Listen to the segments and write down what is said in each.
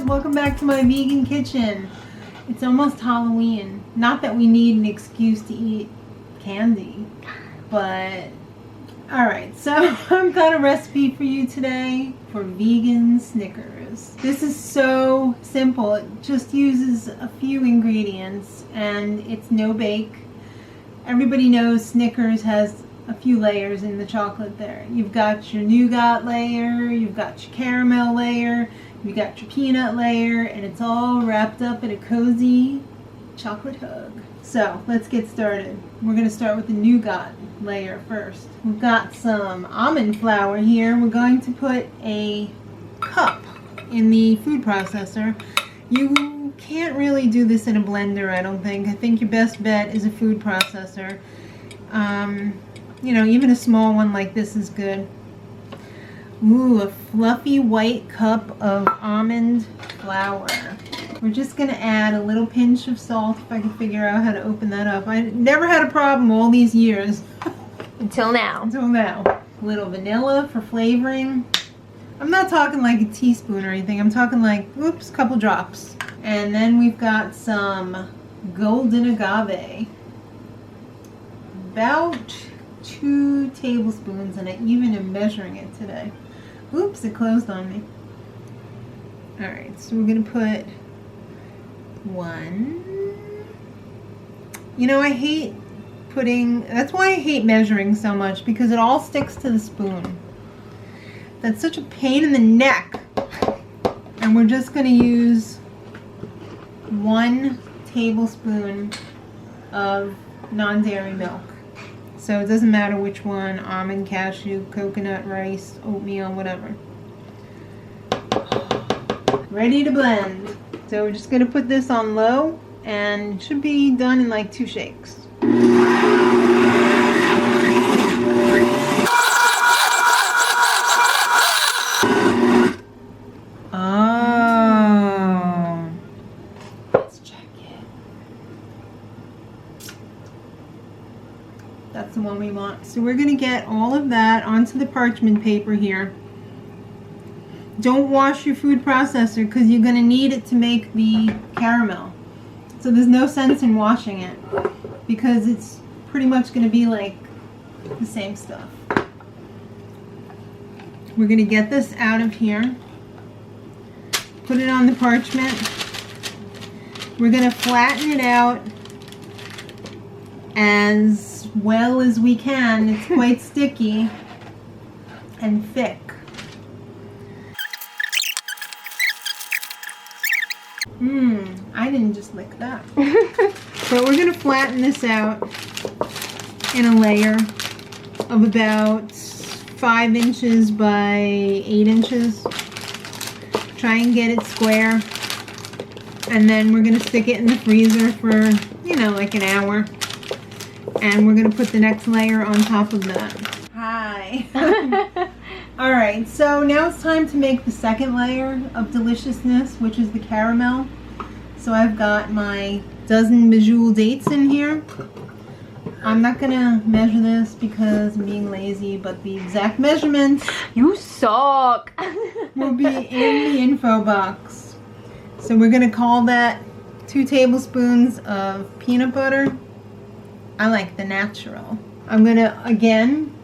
welcome back to my vegan kitchen. It's almost Halloween. Not that we need an excuse to eat candy, but alright, so I've got a recipe for you today for vegan Snickers. This is so simple. It just uses a few ingredients and it's no bake. Everybody knows Snickers has a few layers in the chocolate there. You've got your nougat layer, you've got your caramel layer, you've got your peanut layer, and it's all wrapped up in a cozy chocolate hug. So let's get started. We're going to start with the nougat layer first. We've got some almond flour here. We're going to put a cup in the food processor. You can't really do this in a blender, I don't think. I think your best bet is a food processor. You know, even a small one like this is good. Ooh, a fluffy white cup of almond flour. We're just going to add a little pinch of salt if I can figure out how to open that up. I never had a problem all these years. Until now. Until now. A little vanilla for flavoring. I'm not talking like a teaspoon or anything. I'm talking like, oops, a couple drops. And then we've got some golden agave. About 2 tablespoons, and I even am measuring it today. Oops, it closed on me. Alright, so we're going to put 1. You know, I hate putting, that's why I hate measuring so much, because it all sticks to the spoon. That's such a pain in the neck. And we're just going to use 1 tablespoon of non-dairy milk. So it doesn't matter which one, almond, cashew, coconut, rice, oatmeal, whatever. Ready to blend. So we're just going to put this on low and it should be done in like 2 shakes. Oh. Let's check it. That's the one we want. So we're going to get all of that onto the parchment paper here. Don't wash your food processor because you're going to need it to make the caramel. So there's no sense in washing it because it's pretty much going to be like the same stuff. We're going to get this out of here. Put it on the parchment. We're going to flatten it out as well as we can. It's quite sticky and thick. I didn't just lick that. So we're going to flatten this out in a layer of about 5 inches by 8 inches. Try and get it square. And then we're going to stick it in the freezer for, you know, like an hour. And we're going to put the next layer on top of that. Hi. Alright, so now it's time to make the second layer of deliciousness, which is the caramel. So I've got my dozen Medjool Dates in here. I'm not going to measure this because I'm being lazy, but the exact measurements You suck. will be in the info box. So we're going to call that 2 tablespoons of peanut butter. I like the natural. I'm going to, again,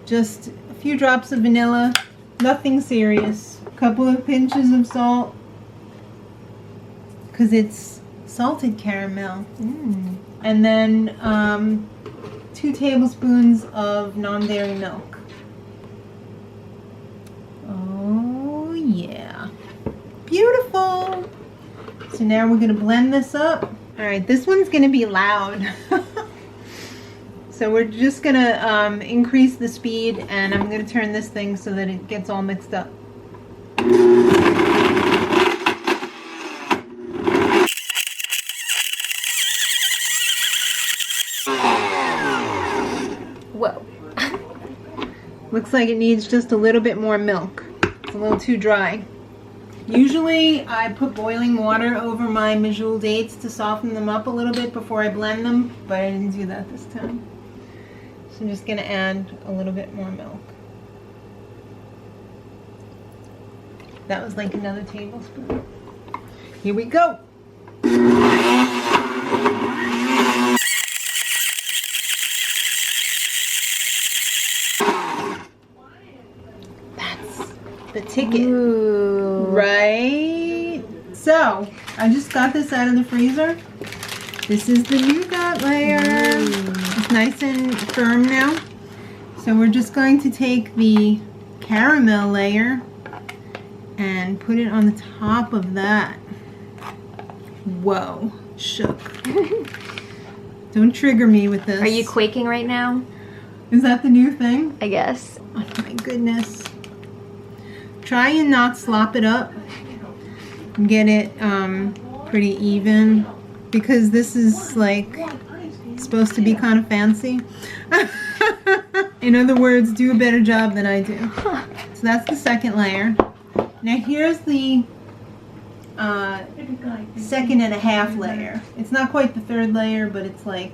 just a few drops of vanilla, nothing serious. A couple of pinches of salt, because it's salted caramel. And then 2 tablespoons of non-dairy milk. Oh yeah. Beautiful. So now we're going to blend this up. Alright, this one's going to be loud. So we're just going to increase the speed, and I'm going to turn this thing so that it gets all mixed up. Whoa. Looks like it needs just a little bit more milk. It's a little too dry. Usually I put boiling water over my Medjool Dates to soften them up a little bit before I blend them, but I didn't do that this time. So I'm just going to add a little bit more milk. That was like another tablespoon. Here we go. That's the ticket. Ooh. Right? So, I just got this out of the freezer. This is the Nougat Layer. It's nice and firm now. So we're just going to take the caramel layer and put it on the top of that. Whoa, shook. Don't trigger me with this. Are you quaking right now? Is that the new thing? I guess. Oh my goodness. Try and not slop it up. Get it pretty even, because this is like supposed to be kind of fancy. In other words, do a better job than I do. So that's the second layer. Now here's the second and a half layer. It's not quite the third layer, but it's like,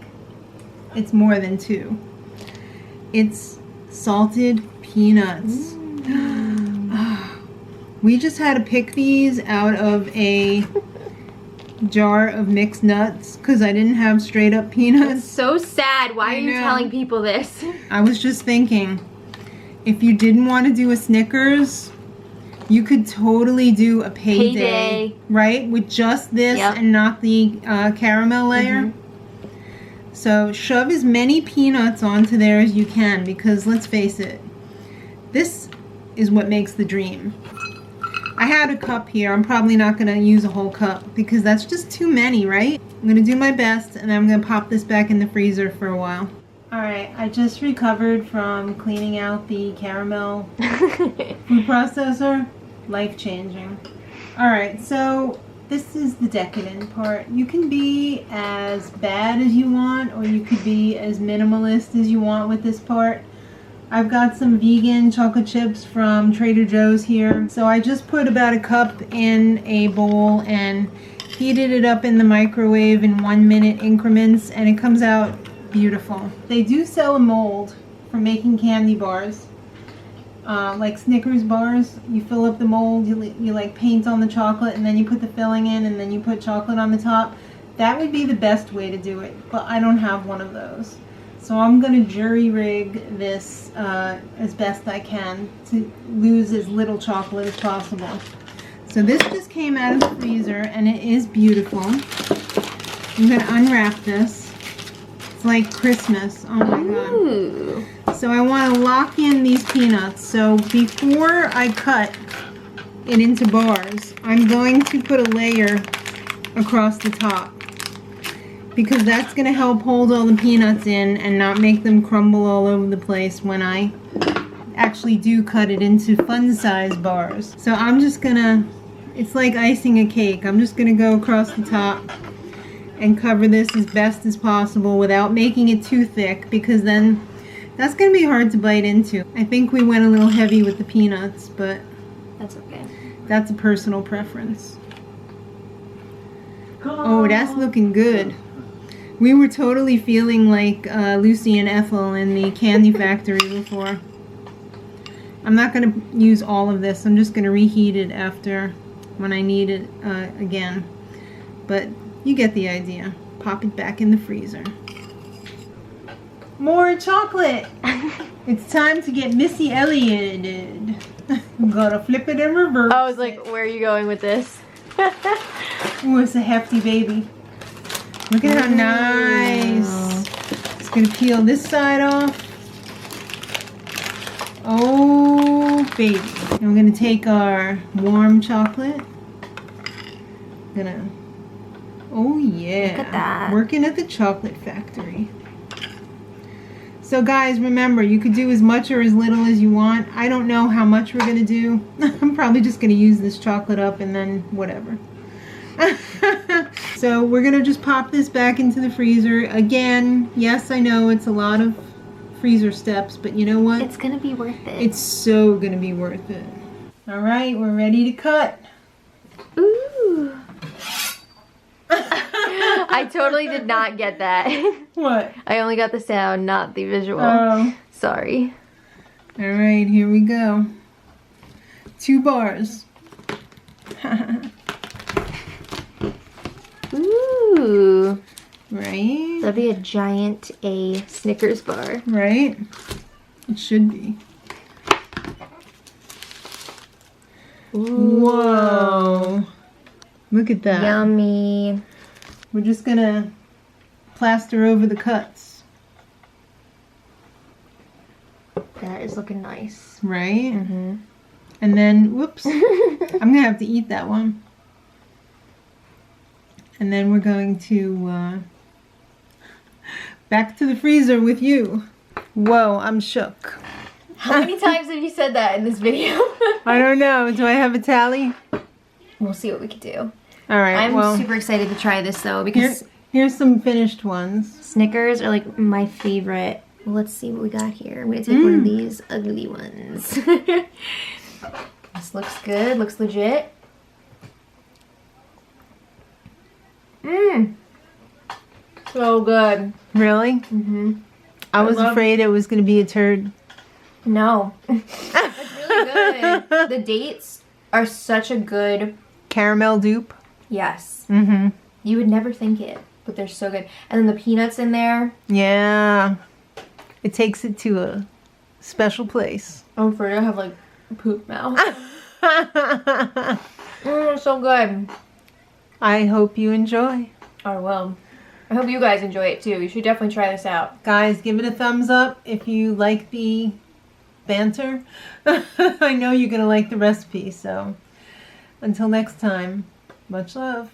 it's more than two. It's salted peanuts. We just had to pick these out of a jar of mixed nuts because I didn't have straight up peanuts. It's so sad. Why are you telling people this? I was just thinking, if you didn't want to do a Snickers, you could totally do a payday. Right? With just this and not the caramel layer. So shove as many peanuts onto there as you can, because let's face it, this is what makes the dream. I had a cup here. I'm probably not going to use a whole cup because that's just too many, right? I'm going to do my best, and then I'm going to pop this back in the freezer for a while. Alright, I just recovered from cleaning out the caramel food processor. Life-changing. Alright, so this is the decadent part. You can be as bad as you want, or you could be as minimalist as you want with this part. I've got some vegan chocolate chips from Trader Joe's here. So I just put about a cup in a bowl and heated it up in the microwave in 1 minute increments, and it comes out beautiful. They do sell a mold for making candy bars. Like Snickers bars. You fill up the mold, you like paint on the chocolate, and then you put the filling in, and then you put chocolate on the top. That would be the best way to do it, but I don't have one of those. So I'm going to jury rig this as best I can to lose as little chocolate as possible. So this just came out of the freezer, and it is beautiful. I'm going to unwrap this. It's like Christmas. Oh my god. So I want to lock in these peanuts. So before I cut it into bars, I'm going to put a layer across the top, because that's going to help hold all the peanuts in and not make them crumble all over the place when I actually do cut it into fun-size bars. So I'm just going to, it's like icing a cake. I'm just going to go across the top and cover this as best as possible without making it too thick, because then that's going to be hard to bite into. I think we went a little heavy with the peanuts, but that's okay. That's a personal preference. Oh, that's looking good. We were totally feeling like Lucy and Ethel in the candy factory before. I'm not going to use all of this. I'm just going to reheat it after when I need it again. But you get the idea. Pop it back in the freezer. More chocolate! It's time to get Missy Ellioted. I'm gonna flip it and reverse. I was like, where are you going with this? Ooh, it's a hefty baby. Look at how nice. Just gonna peel this side off. Oh, baby. And we're gonna take our warm chocolate. Oh yeah. Look at that. Working at the chocolate factory. So guys, remember, you could do as much or as little as you want. I don't know how much we're gonna do. I'm probably just gonna use this chocolate up and then whatever. So we're gonna just pop this back into the freezer. Again, yes, I know it's a lot of freezer steps, but you know what? It's gonna be worth it. It's so gonna be worth it. All right, we're ready to cut. Ooh. I totally did not get that. What? I only got the sound, not the visual. Oh. Sorry. All right, here we go. 2 bars. Ooh. Right? That'd be a giant Snickers bar. Right? It should be. Ooh. Whoa. Look at that. Yummy. We're just gonna plaster over the cuts. That is looking nice. Right? Mm-hmm. And then, whoops. I'm gonna have to eat that one. And then we're going to back to the freezer with you. Whoa, I'm shook. How many times have you said that in this video? I don't know. Do I have a tally? We'll see what we can do. All right. I'm super excited to try this though because here's some finished ones. Snickers are like my favorite. Well, let's see what we got here. I'm gonna take one of these ugly ones. This looks good. Looks legit. Mmm. So good. Really? Mm-hmm. I was afraid it was going to be a turd. No. It's really good. The dates are such a good... Caramel dupe. Yes. Mm-hmm. You would never think it, but they're so good. And then the peanuts in there. Yeah. It takes it to a special place. I'm afraid I have like poop mouth. So good. I hope you enjoy. I will. I hope you guys enjoy it too. You should definitely try this out. Guys, give it a thumbs up if you like the banter. I know you're going to like the recipe, so until next time, much love.